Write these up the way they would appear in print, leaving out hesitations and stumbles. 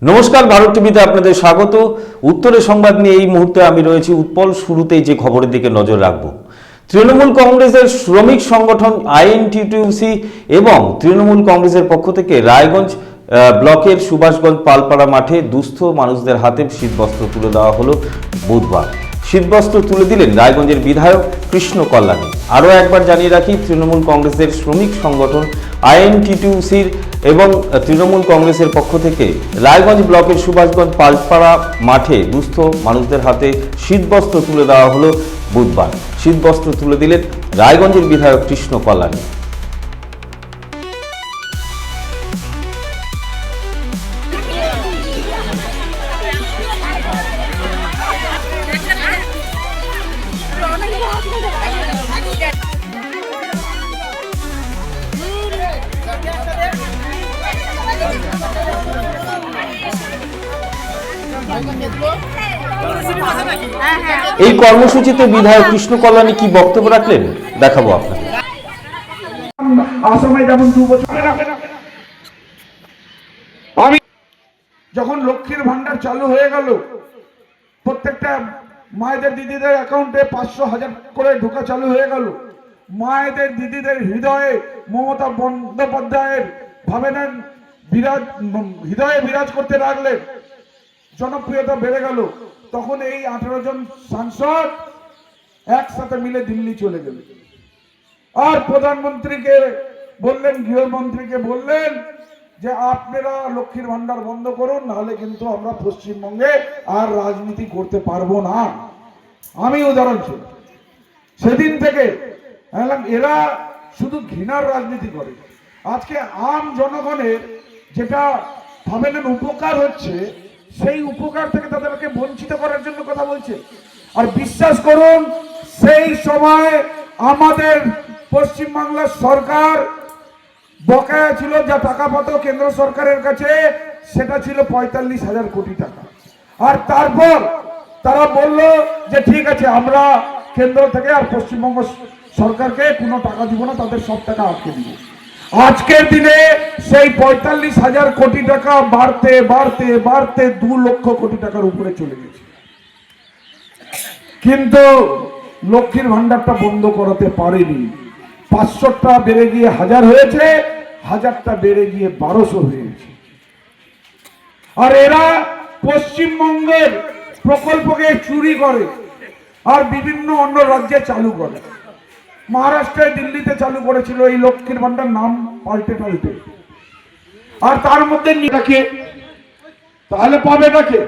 নমস্কার, ভারত টিভিতে আপনাদের স্বাগত। উত্তরের সংবাদ নিয়ে এই মুহূর্তে আমি রয়েছি উৎপল। শুরুতেই যে খবরের দিকে নজর রাখব, তৃণমূল কংগ্রেসের শ্রমিক সংগঠন আইএনটিটিউসি এবং তৃণমূল কংগ্রেসের পক্ষ থেকে রায়গঞ্জ ব্লকের সুভাষগঞ্জ পালপাড়া মাঠে দুস্থ মানুষদের হাতে শীতবস্ত্র তুলে দেওয়া হলো বুধবার। শীতবস্ত্র তুলে দিলেন রায়গঞ্জের বিধায়ক কৃষ্ণ কল্যাণী। আরও একবার জানিয়ে রাখি, তৃণমূল কংগ্রেসের শ্রমিক সংগঠন আইএনটিটিউসির এবং তৃণমূল কংগ্রেসের পক্ষ থেকে রায়গঞ্জ ব্লকের সুভাষগঞ্জ পালপাড়া মাঠে দুস্থ মানুষদের হাতে শীতবস্ত্র তুলে দেওয়া হলো বুধবার। শীতবস্ত্র তুলে দিলেন রায়গঞ্জের বিধায়ক কৃষ্ণ কল্যাণী। এই কর্মসূচিতে বিধায়ক কৃষ্ণ কল্যাণী কি বক্তব্য রাখলেন দেখাবো আপনাকে। আসামে যেমন 2 বছর আমি যখন লক্ষ্মীর ভান্ডার চালু হয়ে গেল, প্রত্যেকটা মায়েদের দিদিদের অ্যাকাউন্টে 500,000 করে ঢোকা চালু হয়ে গেল। মায়েদের দিদিদের হৃদয়ে মমতা বন্দ্যোপাধ্যায়ের ভাবনার হৃদয়ে বিরাজ করতে লাগলেন, জনপ্রিয়তা বেড়ে গেল। তখন এই 18 জন সাংসদ একসাথে মিলে দিল্লি চলে গেল আর প্রধানমন্ত্রীকে বললেন, গৃহমন্ত্রীকে বললেন যে আপনারা লক্ষ্মীর ভান্ডার বন্ধ করুন, নাহলে কিন্তু আমরা পশ্চিমবঙ্গে আর রাজনীতি করতে পারবো না। আমি উদাহরণস্বরূপ সেদিন থেকে এরা শুধু ঘৃণার রাজনীতি করে। আজকে আম জনগণের যেটা ভাবেন উপকার হচ্ছে, সেই উপকার থেকে তাদেরকে বঞ্চিত করার জন্য কথা বলছে। আর বিশ্বাস করুন, সেই সময় আমাদের পশ্চিমবাংলার সরকার বকেয়া ছিল, যা টাকা পেত কেন্দ্র সরকারের কাছে, সেটা ছিল 45,000 কোটি টাকা। আর তারপর তারা বলল যে ঠিক আছে, আমরা কেন্দ্র থেকে আর পশ্চিমবঙ্গ সরকারকে কোনো টাকা দিব না, তাদের সব টাকা আটকে দিব। আজকের দিনে সেই 45,000 কোটি টাকা বাড়তে বাড়তে বাড়তে 2 লক্ষ কোটি টাকার উপরে চলে গেছে। কিন্তু লক্ষ্মীর ভান্ডারটা বন্ধ করাতে পারেনি। 500টা বেড়ে গিয়ে 1000 হয়েছে, 1000টা বেড়ে গিয়ে 1200 হয়েছে। আর এরা পশ্চিমবঙ্গের প্রকল্পকে চুরি করে আর বিভিন্ন অন্য রাজ্যে চালু করে। মহারাষ্ট্রে, দিল্লিতে চালু করেছিল এই লক্ষ্মীর ভান্ডার, নাম পাল্টে পাল্টে। আর তার মধ্যে রাখে, তাহলে পাবে নাকি?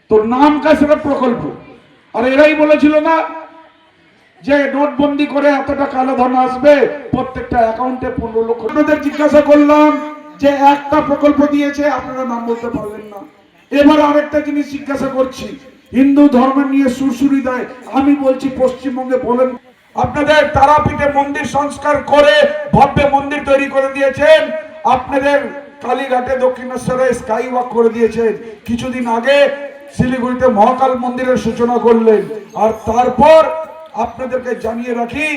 তোর নাম কা সেটা প্রকল্প। আর এরাই বলেছিল না যে নোটবন্দি করে এতটা কালো ধন আসবে, প্রত্যেকটা অ্যাকাউন্টে 15 লক্ষ। আপনাদের জিজ্ঞাসা করলাম যে একটা প্রকল্প দিয়েছে, আপনারা নাম বলতে পারলেন না। এবার আরেকটা জিনিস জিজ্ঞাসা করছি, হিন্দু ধর্ম নিয়ে সুরসুরি দেয়। আমি বলছি পশ্চিমবঙ্গে বলেন, আপনাদের তারাপীঠে মন্দির সংস্কার করে ভব্য মন্দির তৈরি করে দিয়েছেন, আপনাদের কালীঘাটে দক্ষিণেশ্বরে স্কাই ওয়াক করে দিয়েছেন, কিছুদিন আগে শিলিগুড়িতে মহাকাল মন্দিরের সূচনা করলেন। আর তারপর আপনাদেরকে জানিয়ে রাখি,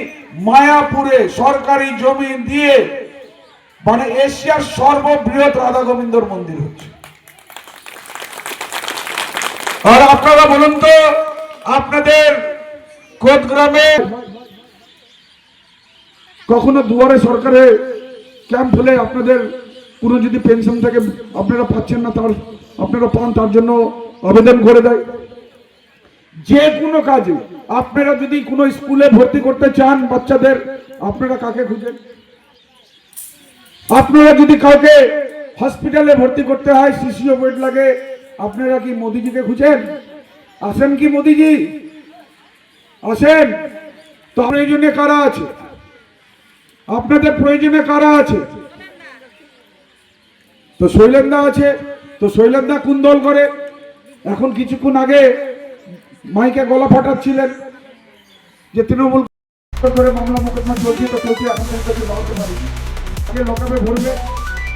মায়াপুরে সরকারি জমি দিয়ে মানে এশিয়ার সর্ববৃহৎ রাধা গোবিন্দর মন্দির হচ্ছে। আর আপনারা বলুন তো, আপনাদের কোদগ্রামে কখনো দুয়ারে সরকারে ক্যাম্প হলে আপনাদের কোনো যদি পেনশন থেকে আপনারা পাচ্ছেন না, তার আপনারা পান, তার জন্য আবেদন করে দেয়। যে কোনো কাজে আপনারা যদি কোনো স্কুলে ভর্তি করতে চান বাচ্চাদের, আপনারা কাকে খুঁজেন? আপনারা যদি কাউকে হসপিটালে ভর্তি করতে হয়, সিসিও বেড লাগে, আপনারা কি মোদিজিকে খুঁজেন? আসেন কি মোদিজি? আসেন? তো প্রয়োজনে কারা আছে? আপনাদের প্রয়োজনে কারা আছে? তো শৈলেন্দা আছে। তো শৈলেন্দা কোন দল করে? এখন কিছুক্ষণ আগে মাইকে গলা ফাটাচ্ছিলেন যে তৃণমূল করে মামলা মোকদ্দমা চলছে, তো কেউ কি আপনাদের কাছে বাড়াতে পারি, আগে লকাপে ভরবে,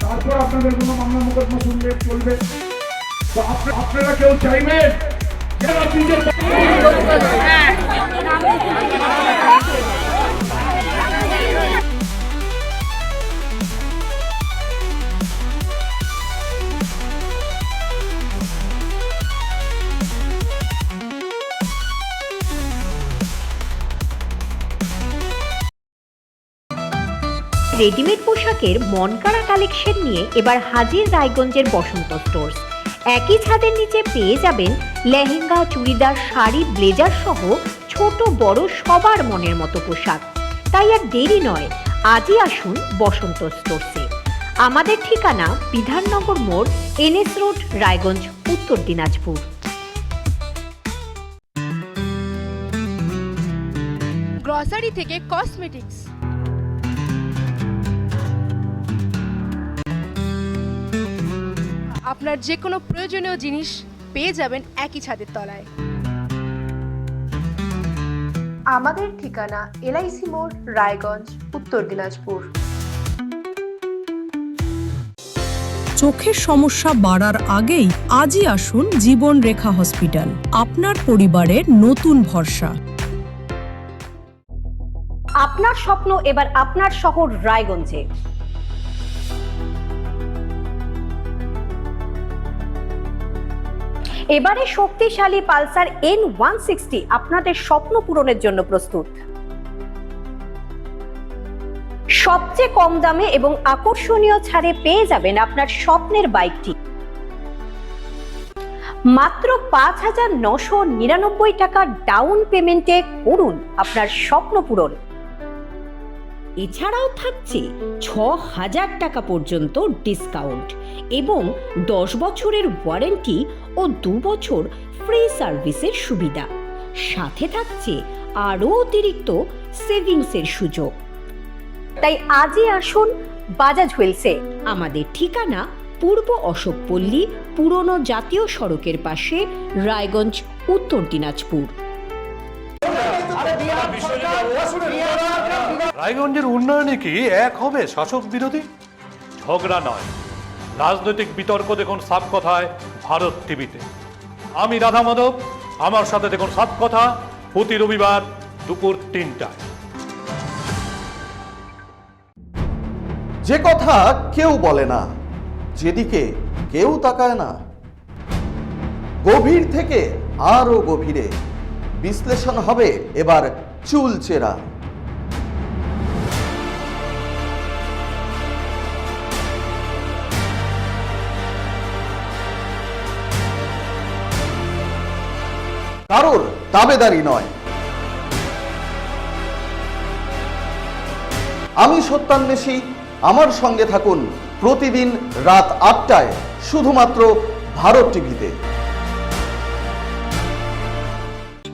তারপর আপনাদের কোনো মামলা মোকদ্দমা শুনবে চলবে। তো আপনারা কেউ চাইবেন রেডিমেড পোশাকের মনকাড়া কালেকশন নিয়ে এবার হাজির রায়গঞ্জের বসন্ত স্টোর্স। একই ছাদের নিচে পেয়ে যাবেন লেহেঙ্গা, চুড়িদার, শাড়ি, ব্লেজার সহ ছোট বড় সবার মনের মতো পোশাক। তাই আর দেরি নয়, আজই আসুন বসন্ত স্টোর্সে। আমাদের ঠিকানা বিধাননগর মোড়, NS রোড, রায়গঞ্জ, উত্তর দিনাজপুর। গ্রসারি থেকে কসমেটিক্স, আপনার যে কোনো প্রয়োজনীয় জিনিস পেয়ে যাবেন একই ছাদের তলায়। আমাদের ঠিকানা LIC মোড়, রায়গঞ্জ, উত্তর দিনাজপুর। চোখের সমস্যা বাড়ার আগেই আজই আসুন জীবন রেখা হসপিটাল, আপনার পরিবারের নতুন ভরসা। আপনার স্বপ্ন এবার আপনার শহর রায়গঞ্জে। এবারে শক্তিশালী পালসার N160 আপনাদের স্বপ্ন পূরণের জন্য প্রস্তুত। সবচেয়ে কম দামে এবং আকর্ষণীয় ছাড়ে পেয়ে যাবেন আপনার স্বপ্নের বাইকটি। মাত্র 5,999 টাকা ডাউন পেমেন্টে করুন আপনার স্বপ্ন পূরণ। এছাড়াও থাকছে 6,000 টাকা পর্যন্ত ডিসকাউন্ট এবং 10 বছরের ওয়ারেন্টি ও 2 বছর ফ্রি সার্ভিসের সুবিধা। সাথে থাকছে আরও অতিরিক্ত সেভিংসের সুযোগ। তাই আজই আসুন বাজাজ হুইলসে। আমাদের ঠিকানা পূর্ব অশোকপল্লী, পুরনো জাতীয় সড়কের পাশে, রায়গঞ্জ, উত্তর দিনাজপুর। রায়গঞ্জের উন্নয়নে কি এক হবে শাসক বিরোধী? ঝগড়া নয়, রাজনৈতিক বিতর্ক দেখুন সাত কথায় ভারত টিভিতে। আমি রাধা মাধব, আমার সাথে দেখুন সাত কথা প্রতি রবিবার দুপুর 3টায়। যে কথা কেউ বলে না, যেদিকে কেউ তাকায় না, গভীর থেকে আরো গভীরে বিশ্লেষণ হবে এবার চুলচেরা। কারোর দাবেদারি নয়। আমি সত্যান্বেষী, আমার সঙ্গে থাকুন প্রতিদিন রাত 8টায় শুধুমাত্র ভারত টিভিতে।